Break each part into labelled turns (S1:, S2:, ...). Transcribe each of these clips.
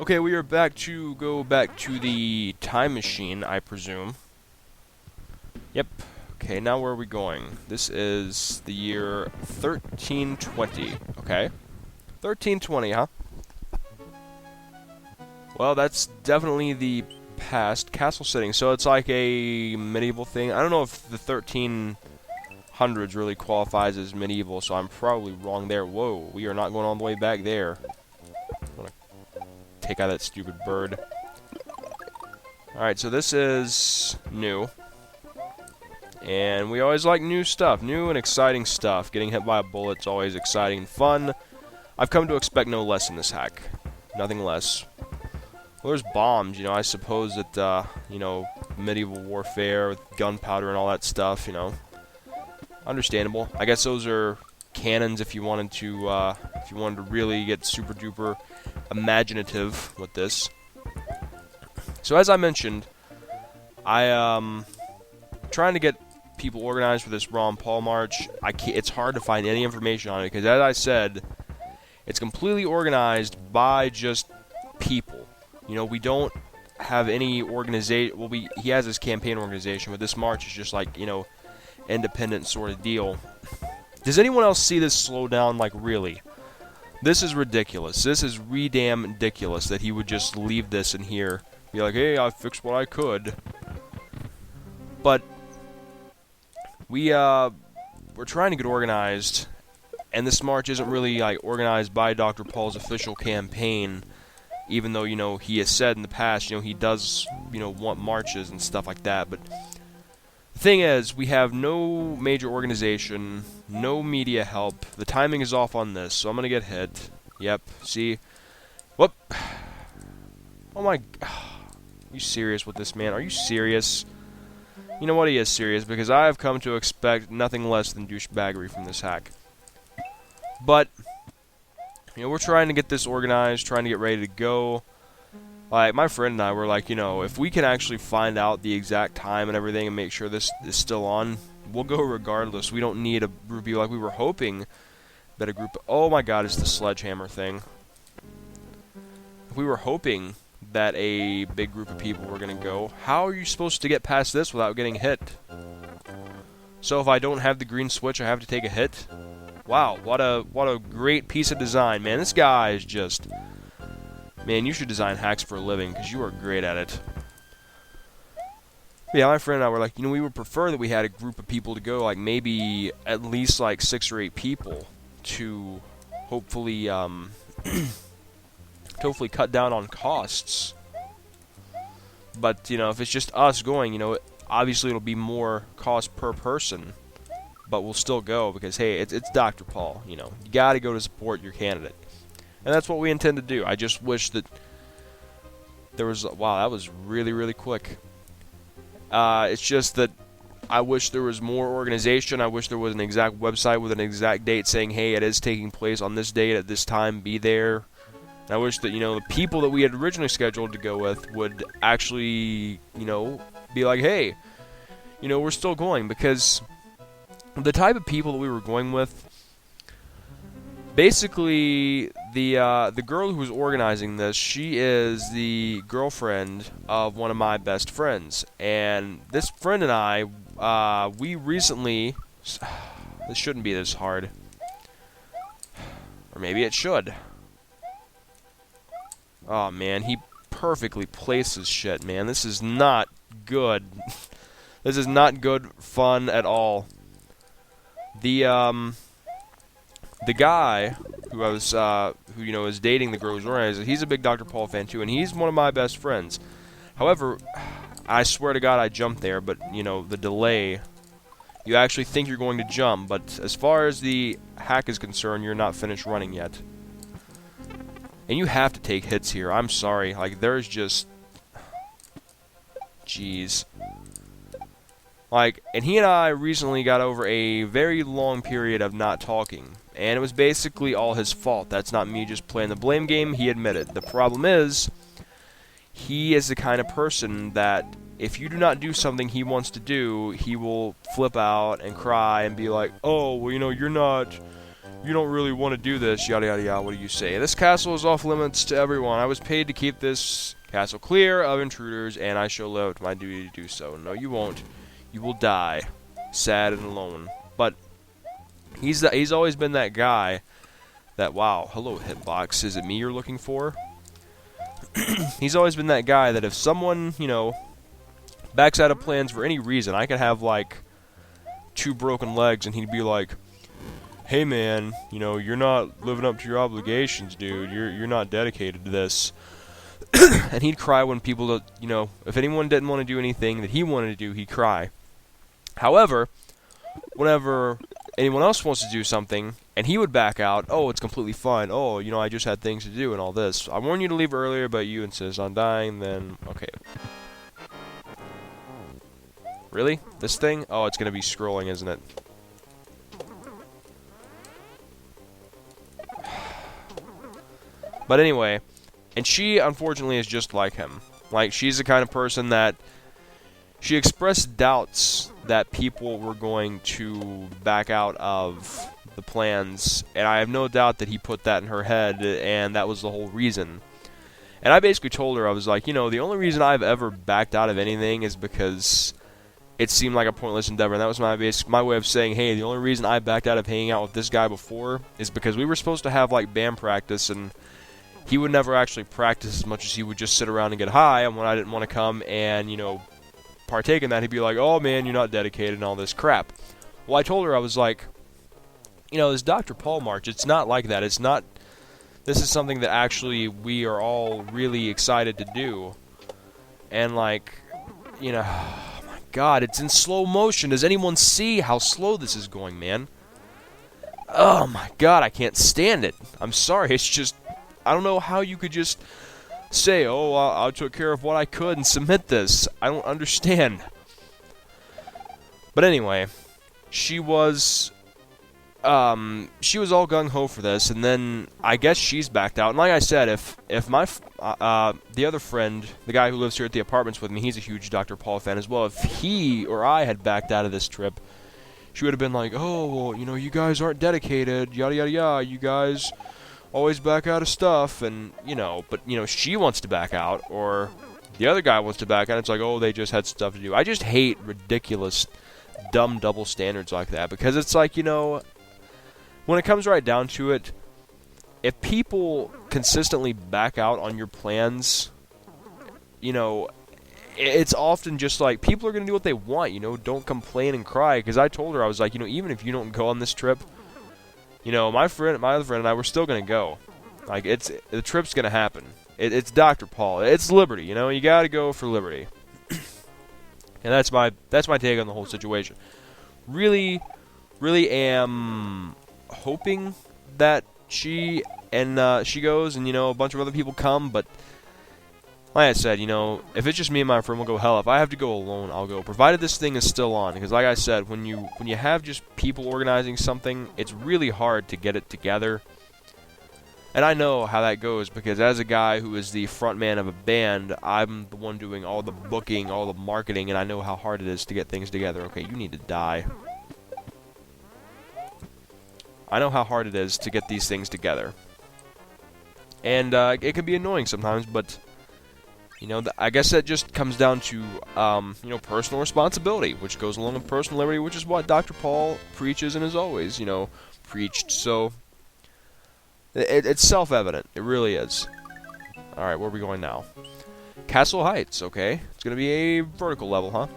S1: Okay, we are back to go back to the time machine, I presume. Yep. Okay, now where are we going? This is the year 1320. Okay. 1320, huh? Well, that's definitely the past castle sitting. So it's like a medieval thing. I don't know if the 1300s really qualifies as medieval, so I'm probably wrong there. Whoa, we are not going all the way back there. I'm gonna take out that stupid bird. Alright, so this is new. And we always like new stuff, new and exciting stuff. Getting hit by a bullet's always exciting and fun. I've come to expect no less in this hack. Nothing less. Well, there's bombs, I suppose that, medieval warfare with gunpowder and all that stuff, understandable. I guess those are cannons if you wanted to really get super duper imaginative with this. So as I mentioned, trying to get people organized for this Ron Paul March. It's hard to find any information on it because, as I said, it's completely organized by just people. We don't have any organization. Well, he has his campaign organization, but this march is just like, independent sort of deal. Does anyone else see this slow down? Like, really? This is ridiculous. This is re-damn ridiculous that he would just leave this in here. Be like, hey, I fixed what I could. But we're trying to get organized, and this march isn't really like organized by Dr. Paul's official campaign, even though he has said in the past he does want marches and stuff like that. But the thing is, we have no major organization, no media help. The timing is off on this, so I'm gonna get hit. Yep. See. Whoop. Oh my. Are you serious with this, man? Are you serious? You know what, he is serious, because I have come to expect nothing less than douchebaggery from this hack. But, we're trying to get this organized, trying to get ready to go. Like, my friend and I were like, if we can actually find out the exact time and everything and make sure this is still on, we'll go regardless. We don't need a group of people. Like, we were hoping that a group... Oh my god, it's the sledgehammer thing. We were hoping that a big group of people were going to go. How are you supposed to get past this without getting hit? So if I don't have the green switch, I have to take a hit? Wow, what a great piece of design, man. This guy is just... Man, you should design hacks for a living, because you are great at it. Yeah, my friend and I were like, we would prefer that we had a group of people to go, like maybe at least like 6 or 8 people to hopefully, hopefully cut down on costs. But, if it's just us going, obviously it'll be more cost per person. But we'll still go because, hey, it's Dr. Paul, you gotta go to support your candidate. And that's what we intend to do. I just wish that there was... Wow, that was really, really quick. It's just that I wish there was more organization. I wish there was an exact website with an exact date saying, hey, it is taking place on this date at this time, be there. And I wish that, the people that we had originally scheduled to go with would actually, be like, hey, we're still going. Because the type of people that we were going with, basically, the girl who was organizing this, she is the girlfriend of one of my best friends. And this friend and I, we recently... This shouldn't be this hard. Or maybe it should. Oh, man, he perfectly places shit, man. This is not good. This is not good fun at all. The guy who I was, who is dating the girl who's organizing, he's a big Dr. Paul fan too, and he's one of my best friends. However, I swear to God I jumped there, but, the delay, you actually think you're going to jump, but as far as the hack is concerned, you're not finished running yet. And you have to take hits here. I'm sorry. Like, there's just... Jeez. Like, and he and I recently got over a very long period of not talking. And it was basically all his fault. That's not me just playing the blame game, he admitted. The problem is, he is the kind of person that if you do not do something he wants to do, he will flip out and cry and be like, oh, well, You don't really want to do this, yada yada yada. What do you say? This castle is off limits to everyone. I was paid to keep this castle clear of intruders, and I shall live up to my duty to do so. No, you won't. You will die, sad and alone. But he's always been that guy that, wow, hello Hitbox, is it me you're looking for? He's always been that guy that if someone, you know, backs out of plans for any reason, I could have like 2 broken legs, and he'd be like, hey man, you know, you're not living up to your obligations, dude. You're not dedicated to this. And he'd cry when people, you know, if anyone didn't want to do anything that he wanted to do, he'd cry. However, whenever anyone else wants to do something, and he would back out, oh, it's completely fine. Oh, you know, I just had things to do and all this. I warned you to leave earlier, but you insist on dying, then, okay. Really? This thing? Oh, it's going to be scrolling, isn't it? But anyway, and she, unfortunately, is just like him. Like, she's the kind of person that she expressed doubts that people were going to back out of the plans, and I have no doubt that he put that in her head, and that was the whole reason. And I basically told her, I was like, you know, the only reason I've ever backed out of anything is because it seemed like a pointless endeavor, and that was my way of saying, hey, the only reason I backed out of hanging out with this guy before is because we were supposed to have, like, band practice, and he would never actually practice as much as he would just sit around and get high, and when I didn't want to come and, you know, partake in that, he'd be like, oh man, you're not dedicated and all this crap. Well, I told her, I was like, you know, this Dr. Paul March, it's not like that. It's not, this is something that actually we are all really excited to do. And like, you know, oh my god, it's in slow motion. Does anyone see how slow this is going, man? Oh my god, I can't stand it. I'm sorry, it's just, I don't know how you could just say, oh, I took care of what I could and submit this. I don't understand. But anyway, she was all gung-ho for this, and then I guess she's backed out. And like I said, if my the other friend, the guy who lives here at the apartments with me, he's a huge Dr. Paul fan as well. If he or I had backed out of this trip, she would have been like, oh, well, you know, you guys aren't dedicated, yada yada yada, you guys always back out of stuff, and, you know, but, you know, she wants to back out, or the other guy wants to back out, it's like, oh, they just had stuff to do. I just hate ridiculous, dumb double standards like that, because it's like, you know, when it comes right down to it, if people consistently back out on your plans, you know, it's often just like, people are going to do what they want, you know, don't complain and cry, because I told her, I was like, you know, even if you don't go on this trip, you know, my other friend and I, we're still going to go. Like, the trip's going to happen. It's Dr. Paul. It's liberty, you know? You got to go for liberty. And that's my take on the whole situation. Really, really am hoping that she goes and, you know, a bunch of other people come, but like I said, you know, if it's just me and my friend, we'll go. Hell, if I have to go alone, I'll go. Provided this thing is still on, because like I said, when you have just people organizing something, it's really hard to get it together. And I know how that goes, because as a guy who is the front man of a band, I'm the one doing all the booking, all the marketing, and I know how hard it is to get things together. Okay, you need to die. I know how hard it is to get these things together. And it can be annoying sometimes, but you know, I guess that just comes down to, you know, personal responsibility, which goes along with personal liberty, which is what Dr. Paul preaches and has always, you know, preached. So, it's self-evident. It really is. Alright, where are we going now? Castle Heights, okay. It's going to be a vertical level, huh?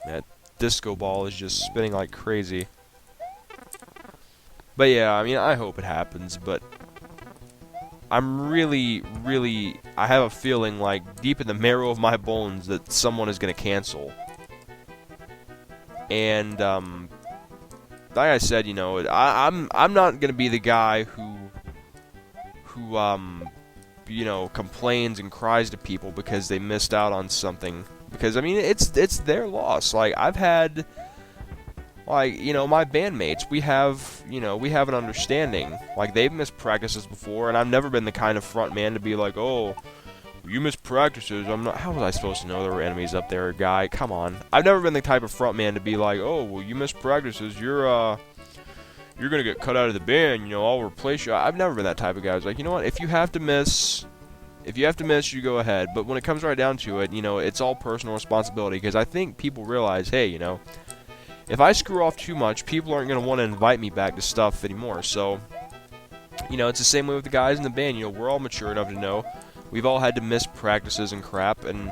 S1: That disco ball is just spinning like crazy. But yeah, I mean, I hope it happens, but I'm really, I have a feeling like deep in the marrow of my bones that someone is going to cancel. And, like I said, you know, I'm not going to be the guy who, you know, complains and cries to people because they missed out on something. Because, I mean, it's their loss. Like, I've had, like, you know, my bandmates, we have an understanding. Like, they've missed practices before, and I've never been the kind of front man to be like, oh, you missed practices. How was I supposed to know there were enemies up there, guy? Come on. I've never been the type of front man to be like, oh, well, you missed practices. You're you're gonna get cut out of the band, you know, I'll replace you. I've never been that type of guy. I was like, you know what, if you have to miss, you go ahead. But when it comes right down to it, you know, it's all personal responsibility, because I think people realize, hey, you know, if I screw off too much, people aren't gonna want to invite me back to stuff anymore. So, you know, it's the same way with the guys in the band. You know, we're all mature enough to know we've all had to miss practices and crap, and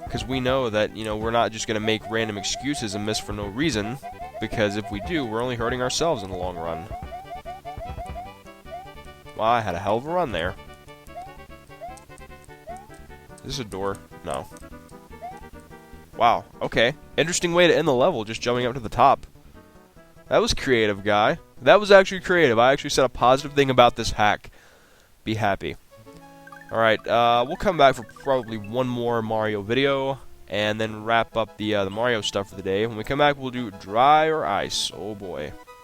S1: because we know that, you know, we're not just gonna make random excuses and miss for no reason, because if we do, we're only hurting ourselves in the long run. Wow, I had a hell of a run there. Is this a door? No. Wow, okay. Interesting way to end the level, just jumping up to the top. That was creative, guy. That was actually creative. I actually said a positive thing about this hack. Be happy. Alright, we'll come back for probably one more Mario video, and then wrap up the Mario stuff for the day. When we come back, we'll do dry or ice. Oh boy.